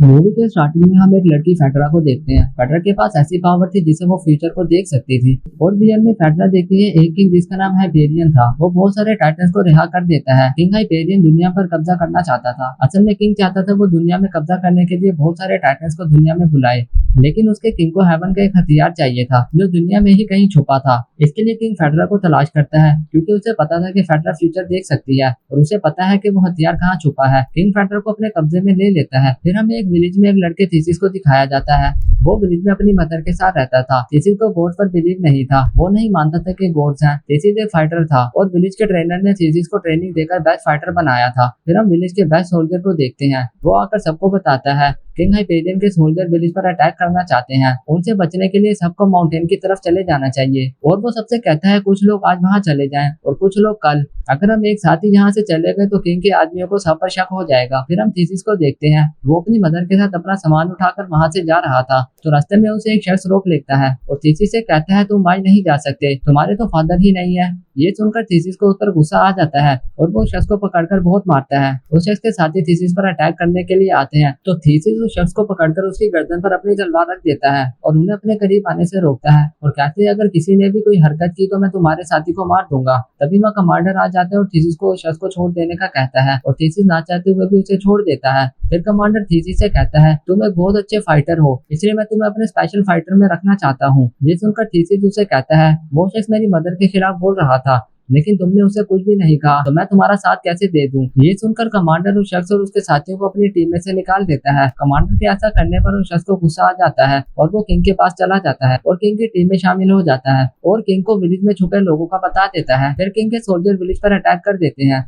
Movie के starting में हम एक लड़की फेडरा को देखते हैं। फेडरा के पास ऐसी पावर थी जिससे वो फ्यूचर को देख सकती थी। और विजन में फेडरा देखती है एक किंग जिसका नाम हाइपेरियन था। वो बहुत सारे टाइटन्स को रिहा कर देता है। किंग हाइपेरियन दुनिया पर कब्जा करना चाहता था। असल में किंग चाहता था वो दुनिया में कब्जा करने के लिए बहुत सारे टाइटन्स को दुनिया में बुलाए, लेकिन उसके किंग को हेवन का एक हथियार चाहिए था जो दुनिया में ही कहीं छुपा था। इसके लिए किंग फेडरा को तलाश करता है क्योंकि उसे पता था कि फेडरा फ्यूचर देख सकती है और उसे पता है कि वो हथियार कहाँ छुपा है। किंग फेडरा को अपने कब्जे में ले लेता है। फिर हमें एक विलेज में एक लड़के थीसिस को दिखाया जाता है। वो विलेज में अपनी मदर के साथ रहता था। थीसिस को गॉड्स पर बिलीव नहीं था। वो नहीं मानता था कि गॉड्स हैं। थीसिस एक फाइटर था और विलेज के ट्रेनर ने थीसिस को ट्रेनिंग देकर बेस्ट फाइटर बनाया था। फिर हम विलेज के बेस्ट सोल्जर को देखते हैं। वो आकर सबको बताता है किंग हाइपेरियन के सोल्जर विलेज पर अटैक करना चाहते हैं। उनसे बचने के लिए सबको माउंटेन की तरफ चले जाना चाहिए। और वो सबसे कहता है कुछ लोग आज वहां चले जाएं और कुछ लोग कल। अगर हम एक साथ ही यहाँ से चले गए तो किंग के आदमियों को सब पर शक हो जाएगा। फिर हम थीसिस को देखते हैं। वो अपनी मदर के साथ अपना सामान उठाकर वहां से जा रहा था तो रास्ते में उसे एक शख्स रोक लेता है और थीसिस से कहता है तुम आज नहीं जा सकते, तुम्हारे तो फादर ही नहीं है। ये सुनकर थीसिस को उस पर गुस्सा आ जाता है और वो शख्स को पकड़कर बहुत मारता है। उस शख्स के साथी थीसिस पर अटैक करने के लिए आते हैं तो थीसिस उस शख्स को पकड़कर उसकी गर्दन पर अपनी तलवार रख देता है और उन्हें अपने करीब आने से रोकता है और कहते हैं अगर किसी ने भी कोई हरकत की तो मैं तुम्हारे साथी को मार दूंगा। तभी वहाँ कमांडर आ जाता है और थीसिस को उस शख्स को छोड़ देने का कहता है और थीसिस ना चाहते हुए भी उसे छोड़ देता है। फिर कमांडर थीसिस से कहता है तुम एक बहुत अच्छे फाइटर हो, इसलिए मैं तुम्हें अपने स्पेशल फाइटर में रखना चाहता हूँ। ये सुनकर थीसिस उसे कहता है वो शख्स मेरी मदर के खिलाफ बोल रहा था लेकिन तुमने उसे कुछ भी नहीं कहा तो मैं तुम्हारा साथ कैसे दे दूं। ये सुनकर कमांडर उस शख्स और उसके साथियों को अपनी टीम में से निकाल देता है। कमांडर के ऐसा करने पर उस शख्स को गुस्सा आ जाता है और वो किंग के पास चला जाता है और किंग की टीम में शामिल हो जाता है और किंग को विलेज में छुपे लोगों का बता देता है। फिर किंग के सोल्जर विलेज पर अटैक कर देते हैं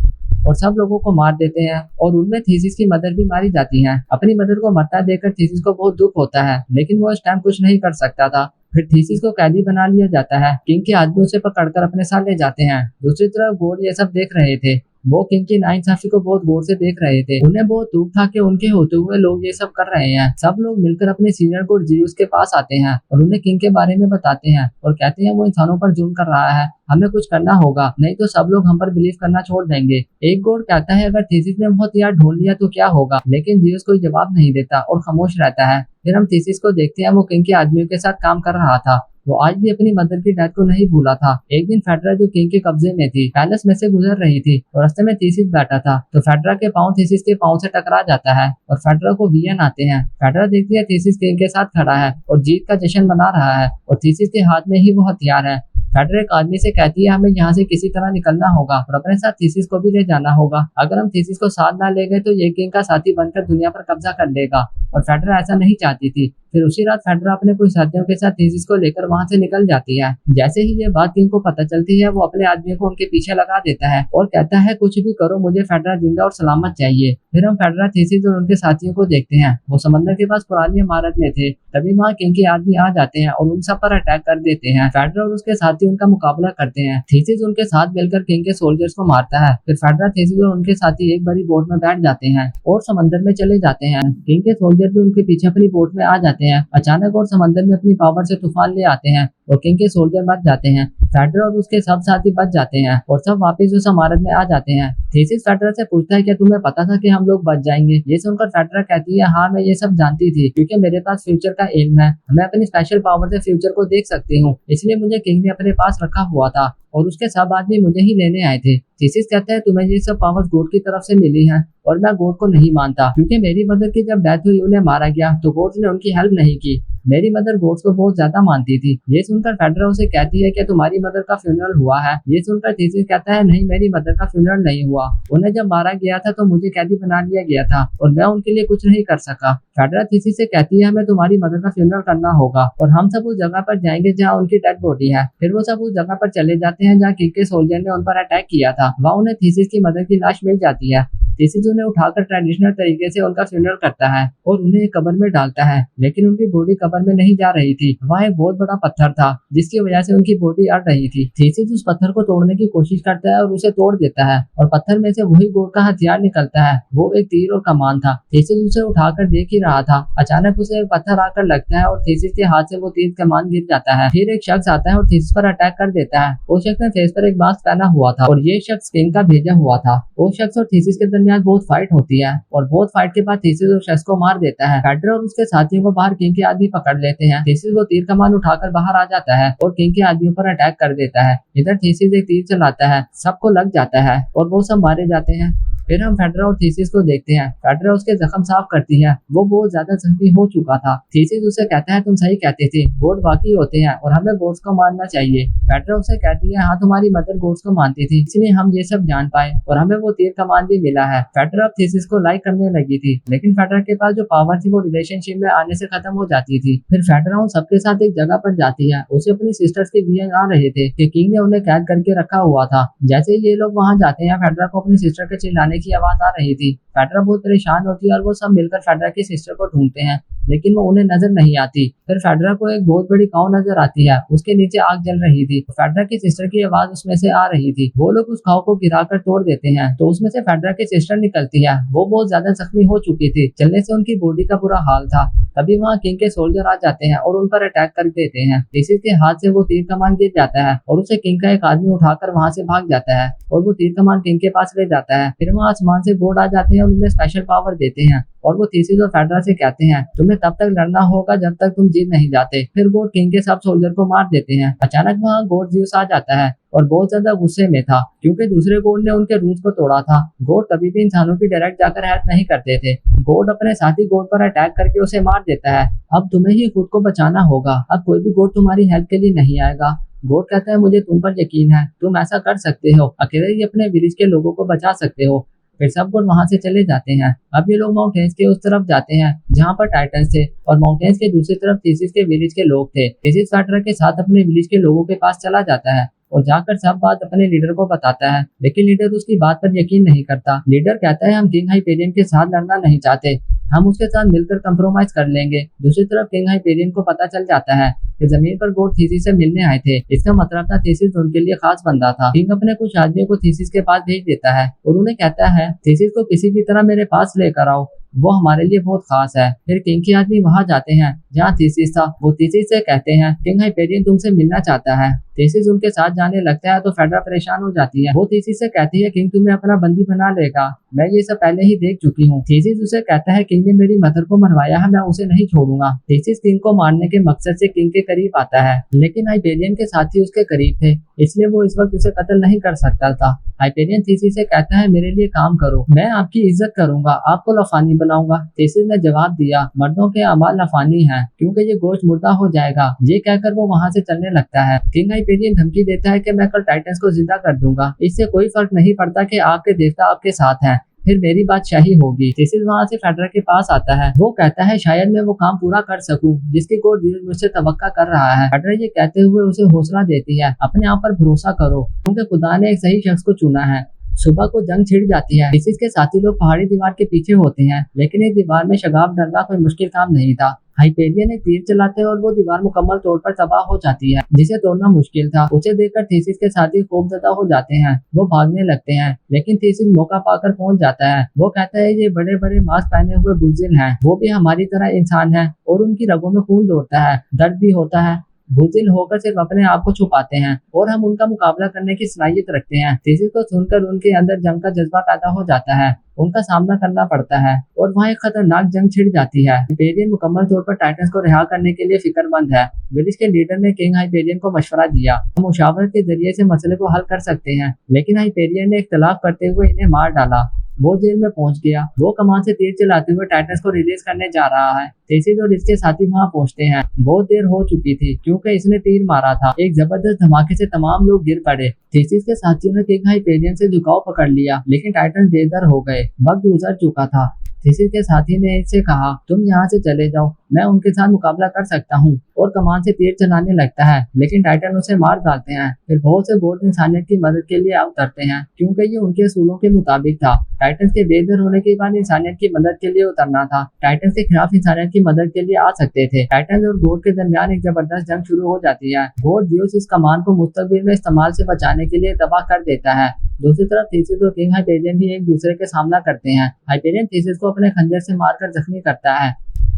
और सब लोगों को मार देते हैं और उनमें थीसिस की मदर भी मारी जाती है। अपनी मदर को मरता देखकर थीसिस को बहुत दुख होता है लेकिन वो इस टाइम कुछ नहीं कर सकता था। फिर थीसिस को कैदी बना लिया जाता है। किंग के आदमी उसे पकड़कर अपने साथ ले जाते हैं। दूसरी तरफ गॉड ये सब देख रहे थे। वो किंग की नाइंसाफी को बहुत गौर से देख रहे थे। उन्हें बहुत दुख था कि उनके होते हुए लोग ये सब कर रहे हैं। सब लोग मिलकर अपने सीनियर गॉड जीउस के पास आते हैं और उन्हें किंग के बारे में बताते हैं और कहते हैं वो इंसानों पर जुल्म कर रहा है, हमें कुछ करना होगा नहीं तो सब लोग हम पर बिलीव करना छोड़ देंगे। एक गॉड कहता है अगर थीसिस ने वो हथियार ढूंढ लिया तो क्या होगा, लेकिन जीउस कोई जवाब नहीं देता और खामोश रहता है। फिर हम थीसिस को देखते हैं वो किंग के आदमियों के साथ काम कर रहा था। वो आज भी अपनी मदर की डेथ को नहीं भूला था। एक दिन फेडरा जो किंग के कब्जे में थी पैलेस में से गुजर रही थी और रास्ते में थीसिस बैठा था तो फेडरा के पाँव थीसिस के पाँव से टकरा जाता है और फेडरा को वियन आते हैं। फेडरा देखती है थीसिस किंग के साथ खड़ा है और जीत का जश्न मना रहा है और थीसिस के हाथ में ही वो हथियार है। फेडरा एक आदमी से कहती है हमें यहाँ से किसी तरह निकलना होगा और अपने साथ थीसिस को भी ले जाना होगा। अगर हम थीसिस को साथ ना ले गए तो ये किंग का साथी बनकर दुनिया पर कब्जा कर लेगा और फेडरा ऐसा नहीं चाहती थी। फिर उसी रात फेडरा अपने कुछ साथियों के साथ थीसिस को लेकर वहां से निकल जाती है। जैसे ही ये बात किंग को पता चलती है वो अपने आदमी को उनके पीछे लगा देता है और कहता है कुछ भी करो मुझे फेडरा जिंदा और सलामत चाहिए। फिर हम फेडरा, थीसिस और उनके साथियों को देखते हैं। वो समंदर के पास पुरानी इमारत में थे। तभी वहाँ किंग के आदमी आ जाते हैं और उन सब पर अटैक कर देते हैं। फेडरा और उसके साथी उनका मुकाबला करते हैं। थीसिस उनके साथ मिलकर किंग के सोल्जर्स को मारता है। फिर फेडरा, थीसिस और उनके साथी एक बड़ी बोट में बैठ जाते हैं और समंदर में चले जाते हैं। किंग के सोल्जर भी उनके पीछे अपनी बोट में आ जाते हैं। अचानक और समंदर में अपनी पावर से तूफान ले आते हैं और किंग के सोल्जर मर जाते हैं। फेडरा और उसके सब साथी बच जाते हैं और सब वापस उस इमारत में आ जाते हैं। थीसिस फेडरा से पूछता है क्या तुम्हें पता था कि हम लोग बच जाएंगे। ये सुनकर फेडरा कहती है हाँ मैं ये सब जानती थी क्योंकि मेरे पास फ्यूचर का एल्म है। मैं अपनी स्पेशल पावर से फ्यूचर को देख सकती हूँ, इसलिए मुझे किंग ने अपने पास रखा हुआ था और उसके सब आदमी मुझे ही लेने आए थे। थीसिस कहता है तुम्हें ये सब पावर्स गॉड की तरफ से मिली हैं और मैं गॉड को नहीं मानता क्योंकि मेरी मदर की जब डेथ हुई उन्हें मारा गया तो गॉड ने उनकी हेल्प नहीं की। मेरी मदर गॉड्स को बहुत ज्यादा मानती थी। ये सुनकर फेडरा उसे कहती है कि तुम्हारी मदर का फ्यूनरल हुआ है। ये सुनकर थीसिस कहता है नहीं मेरी मदर का फ्यूनरल नहीं हुआ, उन्हें जब मारा गया था तो मुझे कैदी बना लिया गया था और मैं उनके लिए कुछ नहीं कर सका। फेडरा थीसिस से कहती है हमें तुम्हारी मदर का फ्यूनरल करना होगा और हम सब उस जगह पर जाएंगे जहाँ उनकी डेड बॉडी है। फिर वो सब उस जगह पर चले जाते हैं जहाँ किंग के सोल्जर ने उन पर अटैक किया था। वहाँ उन्हें थीसिस की मदर की लाश मिल जाती है। थीसिस उन्हें उठाकर ट्रेडिशनल तरीके से उनका फ्यूनरल करता है और उन्हें एक कब्र में डालता है, लेकिन उनकी बॉडी कब्र में नहीं जा रही थी। वहाँ एक बहुत बड़ा पत्थर था जिसकी वजह से उनकी बॉडी अड़ रही थी। थीसिस उस पत्थर को तोड़ने की कोशिश करता है और उसे तोड़ देता है और पत्थर में से वही गॉड का हथियार निकलता है। वो एक तीर और कमान था। थीसिस उसे उठाकर देख ही रहा था। अचानक उसे एक पत्थर आकर लगता है और थीसिस के हाथ से वो तीर कमान गिर जाता है। फिर एक शख्स आता है और थीसिस पर अटैक कर देता है। वो शख्स ने फेस पर एक मास्क पहना हुआ था और ये शख्स किंग का भेजा हुआ था। वो शख्स और थीसिस के दरमियान बहुत फाइट होती है और बहुत फाइट के बाद थीसिस उस शख्स को मार देता है। फेड्रा और उसके साथियों को बाहर किंग के आदमी पकड़ लेते हैं। थीसिस वो तीर कमान उठाकर बाहर आ जाता है और किंग के आदमियों पर अटैक कर देता है। इधर थीसिस एक तीर चलाता है, सबको लग जाता है और वो सब मारे जाते हैं। फिर हम फेड्रा और थीसिस को देखते हैं। फेड्रा उसके जख्म साफ करती है, वो बहुत ज्यादा जख्मी हो चुका था। थीसिस उसे कहता है तुम सही कहते थे, गोड बाकी होते हैं और हमें गोड्स को मानना चाहिए। फेड्रा उसे कहती है हाँ तुम्हारी मदर गोड्स को मानती थी, इसलिए हम ये सब जान पाए और हमें वो तीर कमान भी मिला है। फेड्रा अब थीसिस को लाइक करने लगी थी, लेकिन फेड्रा के पास जो पावर थी वो रिलेशनशिप में आने से खत्म हो जाती थी। फिर फेड्रा उन सबके साथ एक जगह पर जाती है। उसे अपनी सिस्टर्स के विजन आ रहे थे कि किंग ने उन्हें कैद करके रखा हुआ था। जैसे ही ये लोग वहाँ जाते हैं, फेड्रा को अपनी सिस्टर के चिल्लाने की आवाज आ रही थी। फेड्रा बहुत परेशान होती है और वो सब मिलकर फेड्रा की सिस्टर को ढूंढते हैं, लेकिन वो उन्हें नजर नहीं आती। फिर फेड्रा को एक बहुत बड़ी काऊ नजर आती है, उसके नीचे आग जल रही थी। फेड्रा की सिस्टर की आवाज उसमें से आ रही थी। वो लोग उस काऊ को गिराकर तोड़ देते हैं तो उसमें से फेड्रा की सिस्टर निकलती है। वो बहुत ज्यादा जख्मी हो चुकी थी, चलने से उनकी बॉडी का बुरा हाल था। तभी वहाँ किंग के सोल्जर आ जाते हैं और उन पर अटैक कर देते हैं। थीसिस के हाथ से वो तीर कमान गिर जाता है और उसे किंग का एक आदमी उठाकर वहाँ से भाग जाता है और वो तीर कमान किंग के पास ले जाता है। फिर वहाँ आसमान से गोड आ जाते हैं और उन्हें स्पेशल पावर देते हैं और वो थीसिस और फेड्रा से कहते हैं तुम्हें तब तक लड़ना होगा जब तक तुम जीत नहीं जाते। फिर गोड किंग के सब सोल्जर को मार देते हैं। अचानक वहाँ गोड ज्यूस आ जाता है और बहुत ज्यादा गुस्से में था क्योंकि दूसरे गोड ने उनके रूल्स को तोड़ा था। गोड कभी भी इंसानों की डायरेक्ट जाकर हेल्प नहीं करते थे। गोड अपने साथी गोड पर अटैक करके उसे मार देता है। अब तुम्हें ही खुद को बचाना होगा, अब कोई भी गोड तुम्हारी हेल्प के लिए नहीं आएगा। गोड कहता है मुझे तुम पर यकीन है, तुम ऐसा कर सकते हो, अकेले ही अपने विलेज के लोगों को बचा सकते हो। फिर सब गोड वहां से चले जाते हैं। अब ये लोग माउंटेन्स के उस तरफ जाते हैं जहाँ पर टाइटन्स थे और माउंटेन्स के दूसरी तरफ थीसिस के विलेज के लोग थे। थीसिस फेड्रा के साथ अपने विलेज के लोगों के पास चला जाता है और जाकर सब बात अपने लीडर को बताता है, लेकिन लीडर उसकी बात पर यकीन नहीं करता। लीडर कहता है हम किंग हाइपेरियन के साथ लड़ना नहीं चाहते, हम उसके साथ मिलकर कंप्रोमाइज कर लेंगे। दूसरी तरफ किंग हाइपेरियन को पता चल जाता है कि जमीन पर गोड थीसिस से मिलने आए थे। इसका मतलब था थीसिस उनके लिए खास बंदा था। किंग अपने कुछ आदमियों को थीसिस के पास भेज देता है और उन्हें कहता है थीसिस को किसी भी तरह मेरे पास लेकर आओ, वो हमारे लिए बहुत खास है। फिर किंग के आदमी वहां जाते हैं जहाँ थीसिस था। वो थीसिस से कहते हैं किंग हाइपेरियन तुमसे मिलना चाहता है। थीसिस उनके साथ जाने लगता है तो फेड्रा परेशान हो जाती है। वो थीसिस से कहती है किंग तुम्हें अपना बंदी बना लेगा, मैं ये सब पहले ही देख चुकी हूँ। थीसिस उसे कहता है किंग ने मेरी मदर को मरवाया है, मैं उसे नहीं छोड़ूंगा। थीसिस किंग को मारने के मकसद से किंग के करीब आता है, लेकिन हाइपेरियन के साथी उसके करीब थे, इसलिए वो इस वक्त उसे कत्ल नहीं कर सकता था। हाइपेरियन थीसिस से कहता है मेरे लिए काम करो, मैं आपकी इज्जत करूंगा, आपको लफानी बनाऊंगा। थीसिस ने जवाब दिया मर्दों के अमाल लफानी है क्योंकि ये गोश्त मुर्दा हो जाएगा। ये कहकर वो वहाँ से चलने लगता है। किंग हाइपेरियन धमकी देता है कि मैं कल टाइटन्स को जिंदा कर दूंगा, इससे कोई फर्क नहीं पड़ता कि आपके देवता आपके साथ हैं, फिर मेरी बादशाही होगी। थीसिस वहाँ से फेड्रा के पास आता है। वो कहता है शायद मैं वो काम पूरा कर सकूं जिसकी गोड मुझसे तवक्का कर रहा है। फेड्रा ये कहते हुए उसे हौसला देती है अपने आप पर भरोसा करो क्योंकि खुदा ने एक सही शख्स को चुना है। सुबह को जंग छिड़ जाती है। थीसिस के साथी लोग पहाड़ी दीवार के पीछे होते हैं, लेकिन इस दीवार में शगाफ डालना कोई मुश्किल काम नहीं था। हाइपेरियन एक तीर चलाते हैं और वो दीवार मुकम्मल तौर पर तबाह हो जाती है, जिसे तोड़ना मुश्किल था। उसे देखकर थीसिस के साथी खौफजदा हो जाते हैं। वो भागने लगते हैं, लेकिन थीसिस मौका पाकर पहुंच जाता है। वो कहता है ये बड़े बड़े मास्क पहने हुए बुज़दिल हैं, वो भी हमारी तरह इंसान है और उनकी रगों में खून दौड़ता है, दर्द भी होता है। बुज़दिल होकर सिर्फ अपने आप को छुपाते हैं और हम उनका मुकाबला करने की सलाहियत रखते हैं। थीसिस को सुनकर उनके अंदर जंग का जज्बा पैदा हो जाता है, उनका सामना करना पड़ता है और वहाँ एक खतरनाक जंग छिड़ जाती है। हाइपेरियन मुकम्मल तौर पर टाइटन्स को रिहा करने के लिए फिक्रमंद है। विलेज के लीडर ने किंग हाइपेरियन को मशवरा दिया हम मुशावरत के जरिए से मसले को हल कर सकते हैं, लेकिन हाइपेरियन ने इख्तलाफ करते हुए इन्हें मार डाला। वो जेल में पहुंच गया। वो कमान से तीर चलाते हुए टाइटन्स को रिलीज करने जा रहा है। थीसिस और इसके साथी वहां पहुंचते हैं। बहुत देर हो चुकी थी क्योंकि इसने तीर मारा था। एक जबरदस्त धमाके से तमाम लोग गिर पड़े। थीसिस के साथियों ने किंग हाइपेरियन से झुकाव पकड़ लिया, लेकिन टाइटन्स बेदर हो गए। वक्त गुजर चुका था। थीसिस के साथी ने इससे कहा तुम यहाँ से चले जाओ, मैं उनके साथ मुकाबला कर सकता हूँ, और कमान से तीर चलाने लगता है, लेकिन टाइटन उसे मार डालते हैं। फिर बहुत से गोट इंसानियत की मदद के लिए उतरते हैं क्योंकि ये उनके असूलों के मुताबिक था। टाइटन्स के बेदर होने के बाद इंसानियत की मदद के लिए उतरना था। टाइटन्स के खिलाफ इंसानियत की मदद के लिए आ सकते थे। टाइटन्स और गोट के दरमियान एक जबरदस्त जंग शुरू हो जाती है। गोट ज़्यूस इस कमान को मुस्तकबिल में इस्तेमाल से बचाने के लिए तबाह कर देता है। दूसरी तरफ थीसिस और किंग हाइपेरियन भी एक दूसरे के सामना करते हैं। हाइपेरियन थीसिस को अपने खंजर से मारकर जख्मी करता है।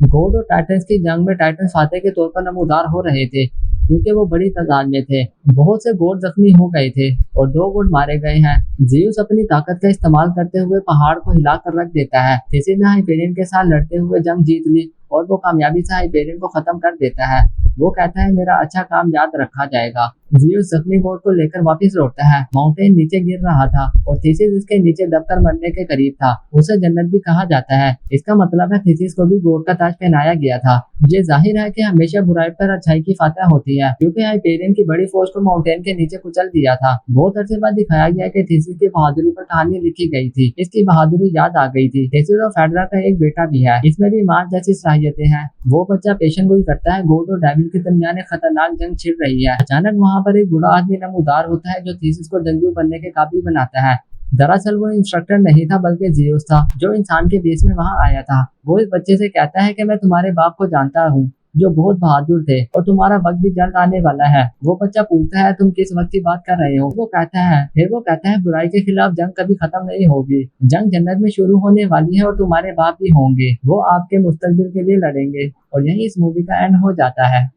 गोट और टाइटन्स की जंग में टाइटन्स फातेह के तौर पर नमूदार हो रहे थे। क्योंकि वो बड़ी तादाद में थे। बहुत से गोट जख्मी हो गए थे और 2 गोट मारे गए हैं। ज़ेउस अपनी ताकत का इस्तेमाल करते हुए पहाड़ को हिलाकर रख देता है। थेसिस ने हाइपेरियन के साथ लड़ते हुए जंग जीत ली और वो कामयाबी से हाइपेरियन को खत्म कर देता है। वो कहता है मेरा अच्छा काम याद रखा जाएगा। ज़ेउस जख्मी गोट को लेकर वापस लौटता है। माउंटेन नीचे गिर रहा था और थेसिस इसके नीचे दबकर मरने के करीब था। उसे जन्नत भी कहा जाता है। इसका मतलब है थेसिस को भी गोट का ताज पहनाया गया था। ये जाहिर है कि हमेशा बुराई पर अच्छाई की फतह होती है, क्योंकि हाइपेरियन की बड़ी फौज को माउंटेन के नीचे कुचल दिया था। बहुत अरसे बाद दिखाया गया कि थेसिस की बहादुरी पर कहानी लिखी गई थी। इसकी बहादुरी याद आ गई थी। थेसिस और फेडरा का एक बेटा भी है, इसमें भी मार्स जैसी सलाहियतें हैं। वो बच्चा पेशन गोई करता है। गोट और डेविल के दरमियान एक खतरनाक जंग छिड़ रही है। अचानक वहाँ पर एक बूढ़ा आदमी नमूदार होता है जो थेसिस को जंगजू बनने के काबिल बनाता है। दरअसल वो इंस्ट्रक्टर नहीं था बल्कि ज़ेउस था, जो इंसान के बेस में वहाँ आया था। वो इस बच्चे से कहता है कि मैं तुम्हारे बाप को जानता हूँ, जो बहुत बहादुर थे, और तुम्हारा वक्त भी जल्द आने वाला है। वो बच्चा पूछता है तुम किस वक्त की बात कर रहे हो? वो कहता है बुराई के खिलाफ जंग कभी खत्म नहीं होगी। जंग जन्नत में शुरू होने वाली है और तुम्हारे बाप भी होंगे। वो आपके मुस्तकबिल के लिए लड़ेंगे। और यही इस मूवी का एंड हो जाता है।